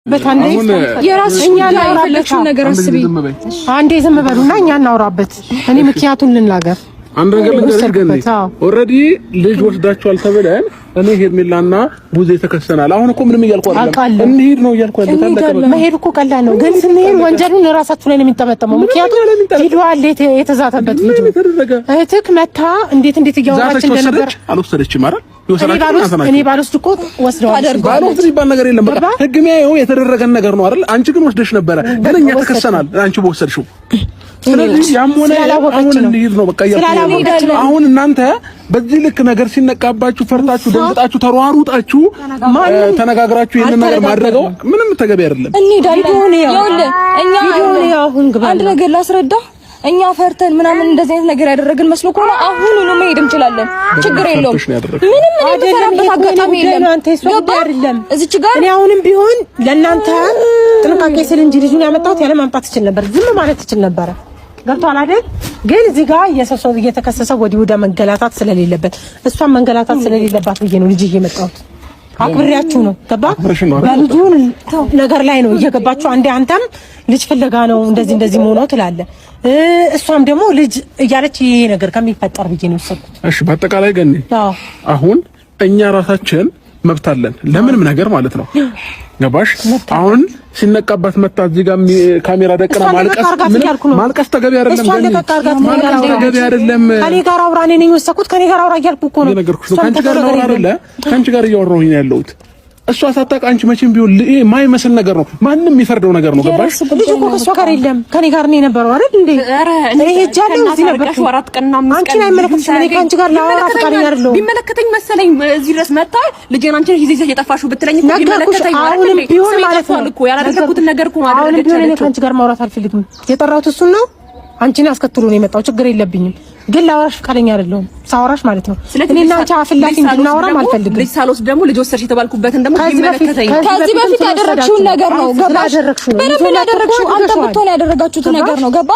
በታንዴ የራስኛ ላይ ያለችው ነገር አስቢ። አንዴ ዝም በሉና እኛ እናውራበት። እኔ ምክንያቱን ልናገር። አንድ ነገር ልንገርህ። ኦሬዲ ልጅ ወስዳችኋል ተብለን እኔ ሄርሜላና ቡዜ ተከሰናል። አሁን እኮ ምንም እያልኩ አይደለም። እንሂድ ነው እያልኩ አይደለም። መሄድ እኮ ቀላል ነው፣ ግን ስንሄድ ወንጀሉን ራሳችሁ ላይ ነው የሚጠመጠመው። ምክንያቱም ቪዲዮአል የተዛተበት ቪዲዮ እህትክ መታ እንዴት እያወራች እንደነበር አልወሰደችም አይደል? እኔ ባልወስድ እኮ ወስደዋል። ባልወስድ ይባል ነገር የለም። በቃ ህግ የሚያየው የተደረገን ነገር ነው አይደል? አንቺ ግን ወስደሽ ነበረ፣ ግን እኛ ተከሰናል አንቺ በወሰድሽው። ስለዚህ ያም ሆነ አሁን እንሂድ ነው በቃ እያልኩ። አሁን እናንተ በዚህ ልክ ነገር ሲነቃባችሁ ፈርታችሁ ደንግጣችሁ ተሯሩጣችሁ ተነጋግራችሁ ይሄን ነገር ማድረገው ምንም ተገቢ አይደለም። አንድ ነገር ላስረዳ። እኛ ፈርተን ምናምን እንደዚህ አይነት ነገር ያደረግን መስሎ ከሆነ አሁን ነው መሄድ እንችላለን። ችግር የለውም። ምንም የምፈራበት አጋጣሚ የለም። እዚች ጋር እኔ አሁንም ቢሆን ለእናንተ ጥንቃቄ ስል እንጂ ልጁን ያመጣሁት ያለ ማምጣት ይችል ነበር፣ ዝም ማለት ይችል ነበር። ገብቷል አይደል? ግን እዚህ ጋር የሰው እየተከሰሰ ወዲህ ወደ መንገላታት ስለሌለበት እሷን መንገላታት ስለሌለባት ብዬ ነው ልጅ እየመጣሁት። አክብሬያችሁ ነው ገባ? በልጁ ነገር ላይ ነው እየገባችሁ። አንዴ አንተም ልጅ ፍለጋ ነው እንደዚህ መሆነው ትላለህ፣ እሷም ደግሞ ልጅ እያለች ይሄ ነገር ከሚፈጠር ብዬ ነው የወሰድኩት። እሺ በአጠቃላይ ግን አሁን እኛ ራሳችን መብት አለን ለምንም ነገር ማለት ነው። ገባሽ? አሁን ሲነቃባት መጣ እዚህ ጋር ካሜራ ደቀና ማልቀስ ተገቢ አይደለም። ማልቀስ ተገቢ አይደለም። ከኔ ጋር አውራ እኔ ነኝ ወሰድኩት። ከኔ ጋር አውራ እያልኩ እኮ ነው ነገርኩሽ። ከአንቺ ጋር ነው አይደለ? ከአንቺ ጋር እያወራሁኝ ነው ያለሁት። እሷ ሳታውቅ አንቺ መቼም ቢሆን ይሄ የማይመስል ነገር ነው። ማንም የሚፈርደው ነገር ነው። ገባሽ? ልጅ እኮ ከሷ ጋር የለም ከኔ ጋር ነው የነበረው አይደል እንዴ? እኔ ሄጃለሁ እዚህ ነበርኩ። አንቺን አይመለከትሽም። እኔ ከአንቺ ጋር ላወራ ፈቃደኛ አይደለሁም። ቢመለከተኝ መሰለኝ እዚህ ድረስ መጣ ልጄን አንቺን ይዘሽ የጠፋሽው ብትለኝ እኮ ቢመለከተኝ አሁንም ቢሆን ማለት ነው እኮ ያላደረኩትን ነገር እኮ ማለት ነው። አሁንም ቢሆን እኔ ከአንቺ ጋር ማውራት አልፈልግም። የጠራሁት እሱን ነው። አንቺን አስከትሎ ነው የመጣው። ችግር የለብኝም፣ ግን ላወራሽ ፈቃደኛ አይደለሁም። ሳወራሽ ማለት ነው እኔና አንቺ አፍላፊ እንድናወራም አልፈልግም። ልጅ ሳልወስድ ደግሞ ልጅ ወሰድሽ የተባልኩበትን ደግሞ ቢመለከተኝ ከዚህ በፊት ያደረግሽውን ነገር ነው ገባሽ? በምን ያደረግሽው አንተ ብትሆን ያደረጋችሁት ነገር ነው ገባ?